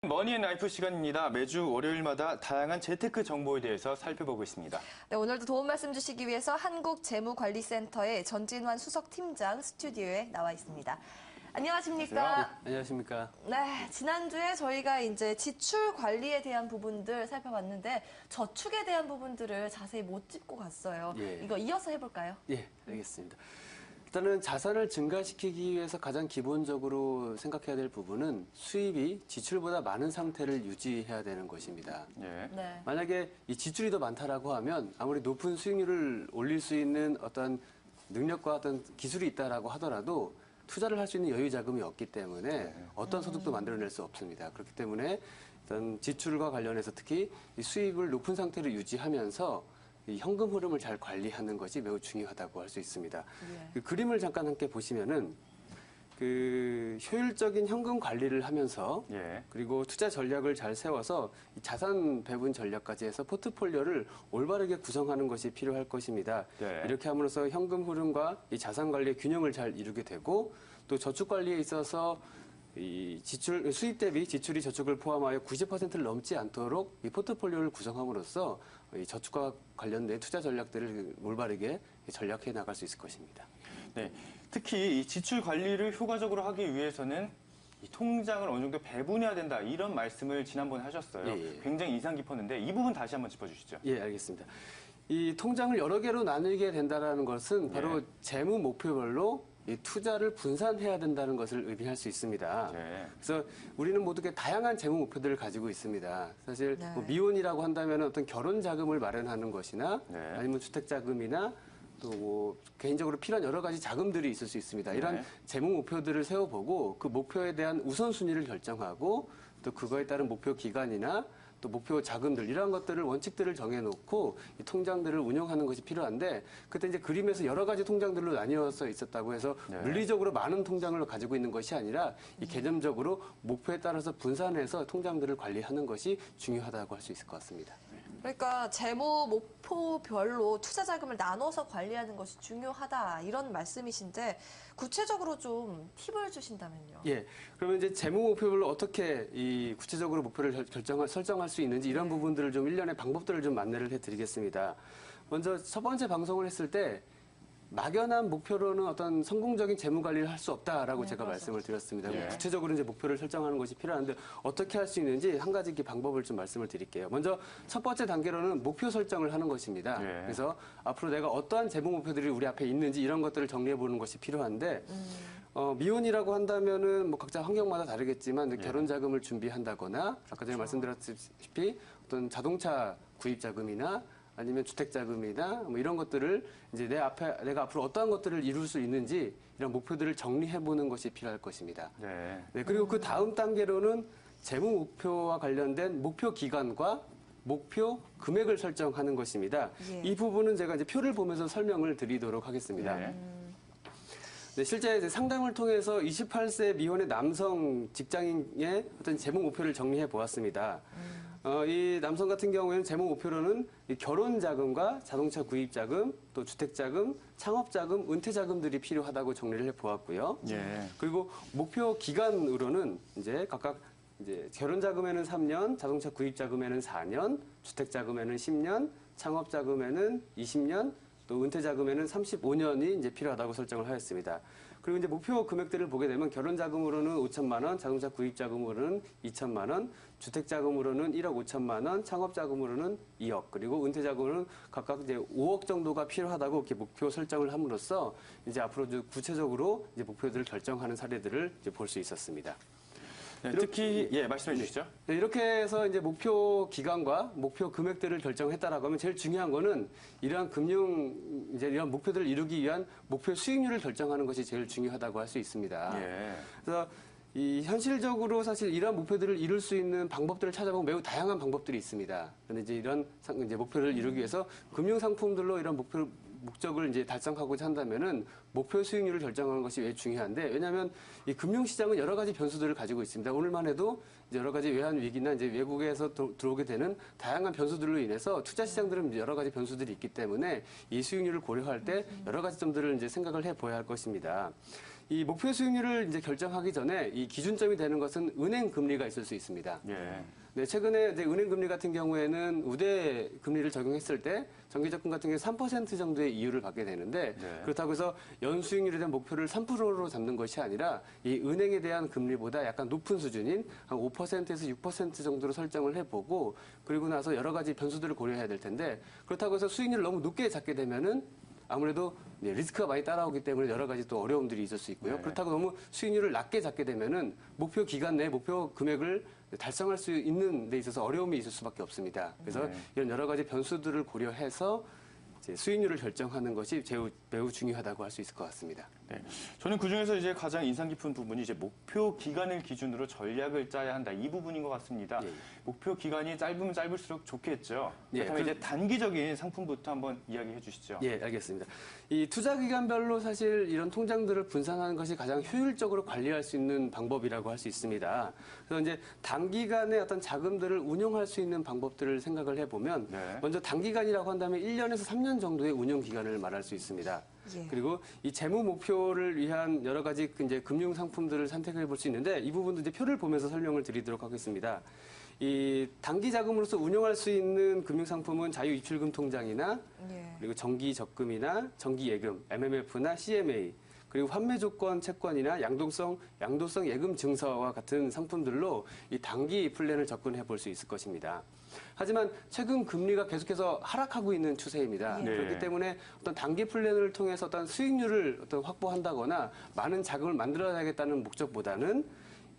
머니앤라이프 시간입니다. 매주 월요일마다 다양한 재테크 정보에 대해서 살펴보고 있습니다. 네, 오늘도 도움 말씀 주시기 위해서 한국재무관리센터의 전진환 수석팀장 스튜디오에 나와 있습니다. 안녕하십니까? 안녕하십니까? 네, 지난주에 저희가 이제 지출 관리에 대한 부분들 살펴봤는데 저축에 대한 부분들을 자세히 못 짚고 갔어요. 예. 이거 이어서 해볼까요? 예, 알겠습니다. 일단은 자산을 증가시키기 위해서 가장 기본적으로 생각해야 될 부분은 수입이 지출보다 많은 상태를 유지해야 되는 것입니다. 예. 네. 만약에 이 지출이 더 많다라고 하면 아무리 높은 수익률을 올릴 수 있는 어떤 능력과 어떤 기술이 있다라고 하더라도 투자를 할 수 있는 여유 자금이 없기 때문에 어떤 소득도 만들어낼 수 없습니다. 그렇기 때문에 일단 지출과 관련해서 특히 이 수입을 높은 상태로 유지하면서 이 현금 흐름을 잘 관리하는 것이 매우 중요하다고 할 수 있습니다. 예. 그 그림을 잠깐 함께 보시면은 그 효율적인 현금 관리를 하면서 예. 그리고 투자 전략을 잘 세워서 이 자산 배분 전략까지 해서 포트폴리오를 올바르게 구성하는 것이 필요할 것입니다. 네. 이렇게 함으로써 현금 흐름과 이 자산 관리의 균형을 잘 이루게 되고 또 저축 관리에 있어서 이 지출, 수입 대비 지출이 저축을 포함하여 90%를 넘지 않도록 이 포트폴리오를 구성함으로써 이 저축과 관련된 투자 전략들을 올바르게 전략해 나갈 수 있을 것입니다. 네. 특히 이 지출 관리를 효과적으로 하기 위해서는 이 통장을 어느 정도 배분해야 된다, 이런 말씀을 지난번에 하셨어요. 예. 굉장히 인상 깊었는데 이 부분 다시 한번 짚어주시죠. 예, 알겠습니다. 이 통장을 여러 개로 나누게 된다는 것은 바로 예. 재무 목표별로 이 투자를 분산해야 된다는 것을 의미할 수 있습니다. 네. 그래서 우리는 모두게 다양한 재무 목표들을 가지고 있습니다. 사실 네. 뭐 미혼이라고 한다면 어떤 결혼 자금을 마련하는 것이나 네. 아니면 주택 자금이나 또 뭐 개인적으로 필요한 여러 가지 자금들이 있을 수 있습니다. 이런 네. 재무 목표들을 세워보고 그 목표에 대한 우선순위를 결정하고 또 그거에 따른 목표 기간이나 또 목표 자금들 이러한 것들을 원칙들을 정해놓고 이 통장들을 운영하는 것이 필요한데 그때 이제 그림에서 여러 가지 통장들로 나뉘어서 있었다고 해서 네. 물리적으로 많은 통장을 가지고 있는 것이 아니라 이 개념적으로 목표에 따라서 분산해서 통장들을 관리하는 것이 중요하다고 할 수 있을 것 같습니다. 그러니까 재무 목표별로 투자 자금을 나눠서 관리하는 것이 중요하다 이런 말씀이신데 구체적으로 좀 팁을 주신다면요. 예. 그러면 이제 재무 목표별로 어떻게 이 구체적으로 목표를 설정할 수 있는지 이런 부분들을 좀 일련의 방법들을 좀 안내를 해드리겠습니다. 먼저 첫 번째 방송을 했을 때 막연한 목표로는 어떤 성공적인 재무 관리를 할 수 없다라고 제가 말씀을 드렸습니다. 예. 구체적으로 이제 목표를 설정하는 것이 필요한데 어떻게 할 수 있는지 한 가지 방법을 좀 말씀을 드릴게요. 먼저 첫 번째 단계로는 목표 설정을 하는 것입니다. 예. 그래서 앞으로 내가 어떠한 재무 목표들이 우리 앞에 있는지 이런 것들을 정리해 보는 것이 필요한데 미혼이라고 한다면은 뭐 각자 환경마다 다르겠지만 결혼 자금을 준비한다거나 아까 전에 말씀드렸다시피 어떤 자동차 구입 자금이나 아니면 주택 자금이나 뭐 이런 것들을 이제 내가 앞으로 어떠한 것들을 이룰 수 있는지 이런 목표들을 정리해 보는 것이 필요할 것입니다. 네. 네, 그리고 그 다음 단계로는 재무 목표와 관련된 목표 기간과 목표 금액을 설정하는 것입니다. 예. 이 부분은 제가 이제 표를 보면서 설명을 드리도록 하겠습니다. 예. 네, 실제 이제 상담을 통해서 28세 미혼의 남성 직장인의 어떤 재무 목표를 정리해 보았습니다. 이 남성 같은 경우에는 재무 목표로는 이 결혼 자금과 자동차 구입 자금, 또 주택 자금, 창업 자금, 은퇴 자금들이 필요하다고 정리를 해 보았고요. 예. 그리고 목표 기간으로는 이제 각각 이제 결혼 자금에는 3년, 자동차 구입 자금에는 4년, 주택 자금에는 10년, 창업 자금에는 20년, 또 은퇴 자금에는 35년이 이제 필요하다고 설정을 하였습니다. 그리고 이제 목표 금액들을 보게 되면 결혼 자금으로는 5천만 원, 자동차 구입 자금으로는 2천만 원, 주택 자금으로는 1억 5천만 원, 창업 자금으로는 2억, 그리고 은퇴 자금으로는 각각 이제 5억 정도가 필요하다고 이렇게 목표 설정을 함으로써 이제 앞으로 구체적으로 이제 목표들을 결정하는 사례들을 이제 볼 수 있었습니다. 네, 특히 말씀해 주시죠. 네, 이렇게 해서 이제 목표 기간과 목표 금액들을 결정했다라고 하면 제일 중요한 거는 이러한 이제 이런 목표들을 이루기 위한 목표 수익률을 결정하는 것이 제일 중요하다고 할 수 있습니다. 예. 그래서 이 현실적으로 사실 이러한 목표들을 이룰 수 있는 방법들을 찾아보면 매우 다양한 방법들이 있습니다. 그런데 이제 이런 이제 목표를 이루기 위해서 금융 상품들로 이런 목적을 이제 달성하고자 한다면은 목표 수익률을 결정하는 것이 왜 중요한데, 왜냐하면 이 금융 시장은 여러 가지 변수들을 가지고 있습니다. 오늘만 해도 이제 여러 가지 외환 위기나 이제 외국에서 들어오게 되는 다양한 변수들로 인해서 투자 시장들은 여러 가지 변수들이 있기 때문에 이 수익률을 고려할 때 여러 가지 점들을 이제 생각을 해 보아야 할 것입니다. 이 목표 수익률을 이제 결정하기 전에 이 기준점이 되는 것은 은행 금리가 있을 수 있습니다. 예. 네, 최근에 이제 은행 금리 같은 경우에는 우대 금리를 적용했을 때 정기 적금 같은 경우에 3% 정도의 이율을 받게 되는데 네. 그렇다고 해서 연수익률에 대한 목표를 3%로 잡는 것이 아니라 이 은행에 대한 금리보다 약간 높은 수준인 한 5%에서 6% 정도로 설정을 해보고 그리고 나서 여러 가지 변수들을 고려해야 될 텐데 그렇다고 해서 수익률을 너무 높게 잡게 되면은 아무래도 리스크가 많이 따라오기 때문에 여러 가지 또 어려움들이 있을 수 있고요. 네. 그렇다고 너무 수익률을 낮게 잡게 되면은 목표 기간 내 목표 금액을 달성할 수 있는 데 있어서 어려움이 있을 수밖에 없습니다. 그래서 네. 이런 여러 가지 변수들을 고려해서 이제 수익률을 결정하는 것이 매우 중요하다고 할 수 있을 것 같습니다. 네. 저는 그중에서 이제 가장 인상 깊은 부분이 이제 목표 기간을 기준으로 전략을 짜야 한다. 이 부분인 것 같습니다. 예. 목표 기간이 짧으면 짧을수록 좋겠죠. 예, 그렇다면 이제 단기적인 상품부터 한번 이야기해 주시죠. 예, 알겠습니다. 이 투자 기간별로 사실 이런 통장들을 분산하는 것이 가장 효율적으로 관리할 수 있는 방법이라고 할 수 있습니다. 그래서 이제 단기간에 어떤 자금들을 운용할 수 있는 방법들을 생각을 해보면 네. 먼저 단기간이라고 한다면 1년에서 3년 정도의 운용 기간을 말할 수 있습니다. 예. 그리고 이 재무 목표를 위한 여러 가지 이제 금융 상품들을 선택해 볼 수 있는데 이 부분도 이제 표를 보면서 설명을 드리도록 하겠습니다. 이 단기 자금으로서 운용할 수 있는 금융 상품은 자유 입출금 통장이나 예. 그리고 정기 적금이나 정기 예금, MMF나 CMA, 그리고 환매 조건 채권이나 양도성 예금 증서와 같은 상품들로 이 단기 플랜을 접근해 볼 수 있을 것입니다. 하지만 최근 금리가 계속해서 하락하고 있는 추세입니다. 네. 그렇기 때문에 어떤 단기 플랜을 통해서 어떤 수익률을 확보한다거나 많은 자금을 만들어야겠다는 목적보다는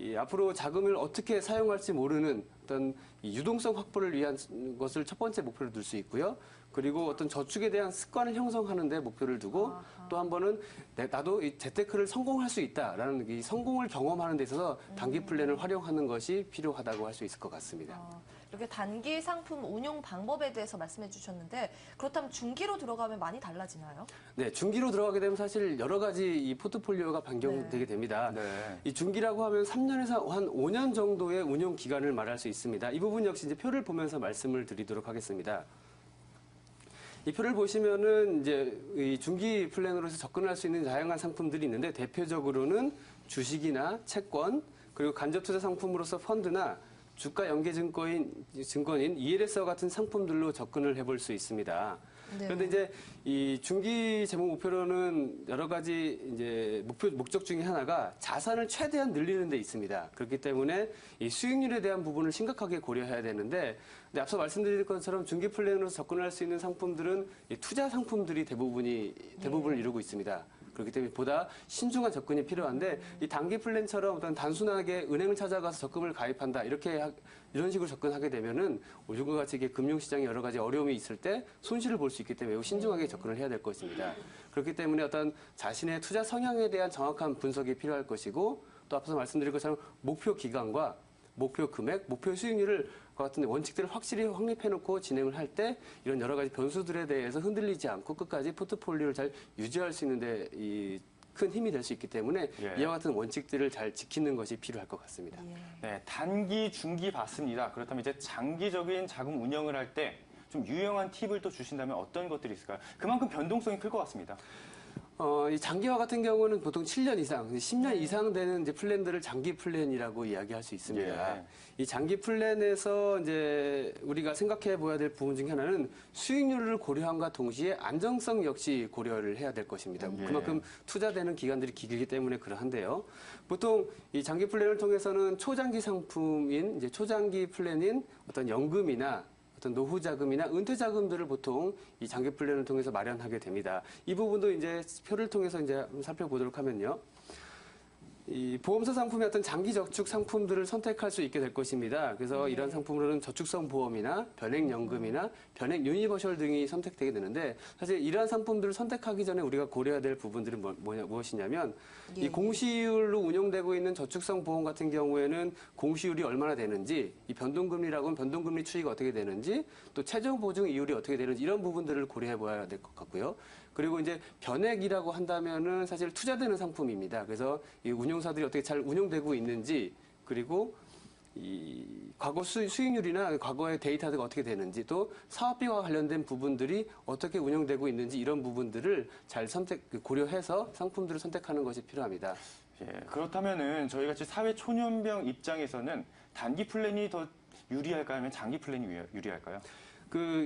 이 앞으로 자금을 어떻게 사용할지 모르는 어떤 이 유동성 확보를 위한 것을 첫 번째 목표로 둘 수 있고요. 그리고 어떤 저축에 대한 습관을 형성하는 데 목표를 두고 또 한 번은 나도 이 재테크를 성공할 수 있다라는 이 성공을 경험하는 데 있어서 단기 플랜을 활용하는 것이 필요하다고 할 수 있을 것 같습니다. 이렇게 단기 상품 운용 방법에 대해서 말씀해 주셨는데 그렇다면 중기로 들어가면 많이 달라지나요? 네, 중기로 들어가게 되면 사실 여러 가지 이 포트폴리오가 변경되게 됩니다. 네. 이 중기라고 하면 3년에서 한 5년 정도의 운용 기간을 말할 수 있습니다. 이 부분 역시 이제 표를 보면서 말씀을 드리도록 하겠습니다. 이 표를 보시면은 이제 이 중기 플랜으로서 접근할 수 있는 다양한 상품들이 있는데 대표적으로는 주식이나 채권 그리고 간접 투자 상품으로서 펀드나 주가 연계 증권인 ELS와 같은 상품들로 접근을 해볼 수 있습니다. 네. 그런데 이제 이 중기 재무 목표로는 여러 가지 이제 목적 중에 하나가 자산을 최대한 늘리는 데 있습니다. 그렇기 때문에 이 수익률에 대한 부분을 심각하게 고려해야 되는데 근데 앞서 말씀드린 것처럼 중기 플랜으로 접근할 수 있는 상품들은 이 투자 상품들이 대부분을 이루고 있습니다. 그렇기 때문에 보다 신중한 접근이 필요한데 이 단기 플랜처럼 어떤 단순하게 은행을 찾아가서 적금을 가입한다 이런 식으로 접근하게 되면은 요즘과 같이 이게 금융시장에 여러 가지 어려움이 있을 때 손실을 볼 수 있기 때문에 매우 신중하게 접근을 해야 될 것입니다. 그렇기 때문에 어떤 자신의 투자 성향에 대한 정확한 분석이 필요할 것이고 또 앞서 말씀드린 것처럼 목표 기간과 목표 금액, 목표 수익률을 같은 원칙들을 확실히 확립해놓고 진행을 할 때 이런 여러 가지 변수들에 대해서 흔들리지 않고 끝까지 포트폴리오를 잘 유지할 수 있는데 큰 힘이 될 수 있기 때문에 예. 이와 같은 원칙들을 잘 지키는 것이 필요할 것 같습니다. 예. 네, 단기, 중기 봤습니다. 그렇다면 이제 장기적인 자금 운영을 할 때 좀 유용한 팁을 또 주신다면 어떤 것들이 있을까요? 그만큼 변동성이 클 것 같습니다. 이 장기화 같은 경우는 보통 7년 이상, 10년 이상 되는 이제 플랜들을 장기 플랜이라고 이야기할 수 있습니다. 예. 이 장기 플랜에서 이제 우리가 생각해 보아야 될 부분 중에 하나는 수익률을 고려함과 동시에 안정성 역시 고려를 해야 될 것입니다. 예. 그만큼 투자되는 기간들이 길기 때문에 그러한데요. 보통 이 장기 플랜을 통해서는 초장기 상품인 이제 초장기 플랜인 어떤 연금이나 어떤 노후 자금이나 은퇴 자금들을 보통 이 장기 플랜을 통해서 마련하게 됩니다. 이 부분도 이제 표를 통해서 이제 한번 살펴보도록 하면요. 이 보험사 상품의 어떤 장기 저축 상품들을 선택할 수 있게 될 것입니다. 그래서 이런 상품으로는 저축성 보험이나 변액연금이나 변액 유니버셜 등이 선택되게 되는데 사실 이러한 상품들을 선택하기 전에 우리가 고려해야 될 부분들은 무엇이냐면 예. 이 공시율로 운용되고 있는 저축성 보험 같은 경우에는 공시율이 얼마나 되는지 이 변동금리라고 하면 변동금리 추이가 어떻게 되는지 또 최종 보증 이율이 어떻게 되는지 이런 부분들을 고려해 봐야 될 것 같고요. 그리고 이제 변액이라고 한다면은 사실 투자되는 상품입니다. 그래서 이 운용사들이 어떻게 잘 운용되고 있는지 그리고 이 과거 수익률이나 과거의 데이터가 어떻게 되는지 또 사업비와 관련된 부분들이 어떻게 운영되고 있는지 이런 부분들을 잘 고려해서 상품들을 선택하는 것이 필요합니다. 예, 그렇다면은 저희 같이 사회 초년병 입장에서는 단기 플랜이 더 유리할까요? 아니면 장기 플랜이 유리할까요?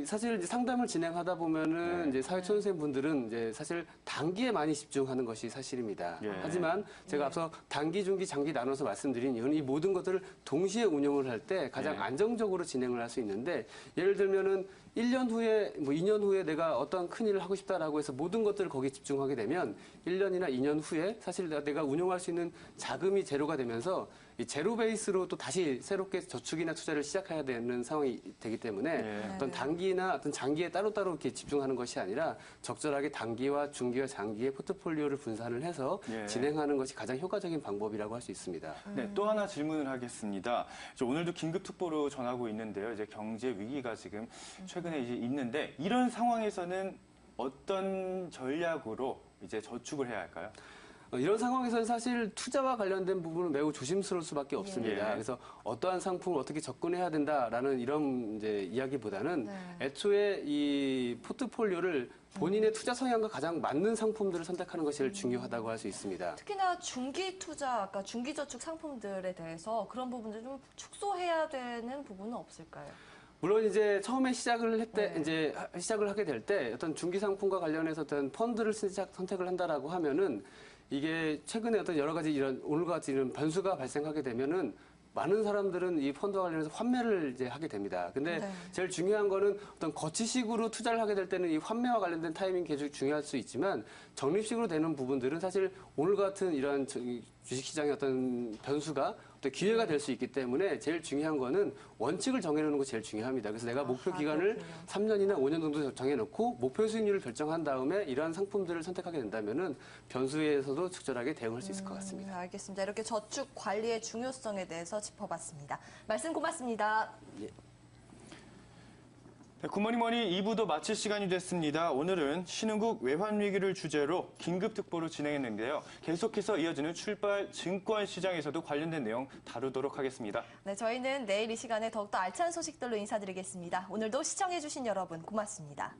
사실 이제 상담을 진행하다 보면은 네. 이제 사회초년생분들은 이제 사실 단기에 많이 집중하는 것이 사실입니다. 예. 하지만 제가 앞서 단기, 중기, 장기 나눠서 말씀드린 이유는 이 모든 것들을 동시에 운영을 할 때 가장 예. 안정적으로 진행을 할 수 있는데 예를 들면은 1년 후에, 2년 후에 내가 어떤 큰 일을 하고 싶다라고 해서 모든 것들을 거기에 집중하게 되면 1년이나 2년 후에 사실 내가 운용할 수 있는 자금이 제로가 되면서 이 제로 베이스로 또 다시 새롭게 저축이나 투자를 시작해야 되는 상황이 되기 때문에 예. 어떤 단기나 어떤 장기에 따로따로 이렇게 집중하는 것이 아니라 적절하게 단기와 중기와 장기의 포트폴리오를 분산을 해서 예. 진행하는 것이 가장 효과적인 방법이라고 할 수 있습니다. 네, 또 하나 질문을 하겠습니다. 오늘도 긴급 특보로 전하고 있는데요. 이제 경제 위기가 지금 최근에 이제 있는데 이런 상황에서는 어떤 전략으로 이제 저축을 해야 할까요? 이런 상황에서는 사실 투자와 관련된 부분은 매우 조심스러울 수밖에 없습니다. 예. 그래서 어떠한 상품을 어떻게 접근해야 된다라는 이런 이제 이야기보다는 네. 애초에 이 포트폴리오를 본인의 투자 성향과 가장 맞는 상품들을 선택하는 것이 제일 중요하다고 할 수 있습니다. 특히나 중기 투자, 아까 중기 저축 상품들에 대해서 그런 부분들 좀 축소해야 되는 부분은 없을까요? 물론 이제 처음에 시작을 네. 이제 시작을 하게 될 때 어떤 중기 상품과 관련해서 어떤 펀드를 선택을 한다라고 하면은 이게 최근에 어떤 여러 가지 오늘과 같이 이런 변수가 발생하게 되면은 많은 사람들은 이 펀드와 관련해서 환매를 이제 하게 됩니다. 근데 네. 제일 중요한 거는 어떤 거치식으로 투자를 하게 될 때는 이 환매와 관련된 타이밍이 계속 중요할 수 있지만 적립식으로 되는 부분들은 사실 오늘 같은 이런 주식시장의 어떤 변수가 또 기회가 될 수 있기 때문에 제일 중요한 거는 원칙을 정해놓는 것이 제일 중요합니다. 그래서 내가 목표 기간을 그렇군요. 3년이나 5년 정도 정해놓고 목표 수익률을 결정한 다음에 이러한 상품들을 선택하게 된다면은 변수에서도 적절하게 대응할 수 있을 것 같습니다. 알겠습니다. 이렇게 저축 관리의 중요성에 대해서 짚어봤습니다. 말씀 고맙습니다. 네, 굿모닝머니 2부도 마칠 시간이 됐습니다. 오늘은 신흥국 외환위기를 주제로 긴급특보로 진행했는데요. 계속해서 이어지는 출발 증권시장에서도 관련된 내용 다루도록 하겠습니다. 네, 저희는 내일 이 시간에 더욱더 알찬 소식들로 인사드리겠습니다. 오늘도 시청해주신 여러분 고맙습니다.